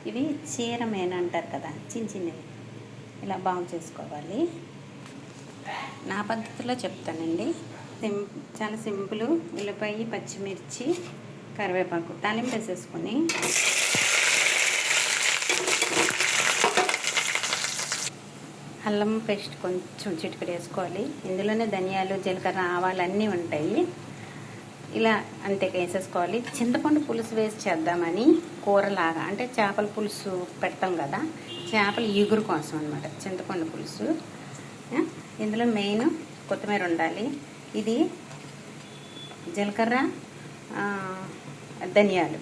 ఇవి చీరమేన అంటారు కదా, చిన్న చిన్నవి ఇలా బాగు చేసుకోవాలి. నా పద్ధతిలో చెప్తానండి. చాలా సింపుల్. ఉల్లిపాయ, పచ్చిమిర్చి, కరివేపాకు తాలింపు వేసేసుకొని అల్లం పేస్ట్ కొంచెం చిటికెడు వేసుకోవాలి. ఇందులోనే ధనియాలు, జీలకర్ర, ఆవాలు అన్నీ ఉంటాయి. ఇలా అంతే వేసేసుకోవాలి. చింతపండు పులుసు వేసి చేద్దామని కూరలాగా, అంటే చేపల పులుసు పెడతాం కదా, చేపల ఇగురు కోసం అనమాట చింతపండు పులుసు. ఇందులో మెయిన్ కొత్తిమీర ఉండాలి. ఇది జీలకర్ర, ధనియాలు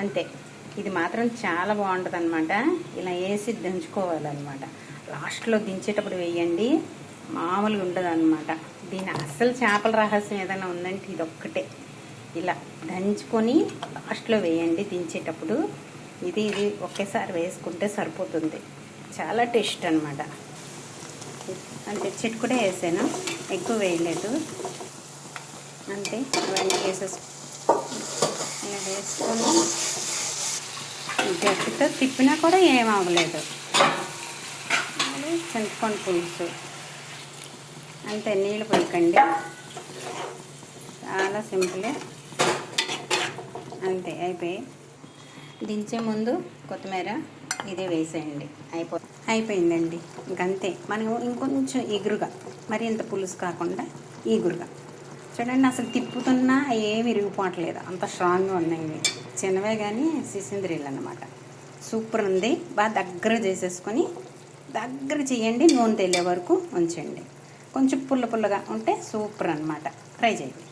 అంతే. ఇది మాత్రం చాలా బాగుంటుంది అనమాట. ఇలా వేసి దంచుకోవాలన్నమాట. లాస్ట్లో దించేటప్పుడు వేయండి, మామూలుగా ఉండదు అనమాట. దీని అస్సలు చేపల రహస్యం ఏదైనా ఉందంటే ఇది ఒక్కటే. ఇలా దంచుకొని లాస్ట్లో వేయండి దించేటప్పుడు. ఇది ఒకేసారి వేసుకుంటే సరిపోతుంది. చాలా టేస్ట్ అనమాట. అంతే, చిటికెడే వేసాను, ఎక్కువ వేయలేదు. అంతే, ఇవన్నీ ఇలా వేసుకొని గట్టితో తిప్పినా కూడా ఏం అవ్వలేదు. చింతపండు పులుసు అంతే, నీళ్ళు పోయకండి, చాలా సింపులే. అంతే, దించే ముందు కొత్తిమీర ఇదే వేసేయండి, అయిపోయిందండి. ఇంకంతే. మనం ఇంకొంచెం ఎగురుగా, మరి ఇంత పులుసు కాకుండా ఎగురుగా చూడండి. అసలు తిప్పుతున్నా ఏమి విరిగిపోవట్లేదు, అంత స్ట్రాంగ్గా ఉన్నాయి. చిన్నవే కానీ సిసింద్రీలు అన్నమాట. సూపర్ ఉంది. బాగా దగ్గర చేసేసుకొని దగ్గర చేయండి, నూనె తేలే వరకు ఉంచండి. కొంచెం పుల్లగా ఉంటే సూపర్ అన్నమాట. ట్రై చేయండి.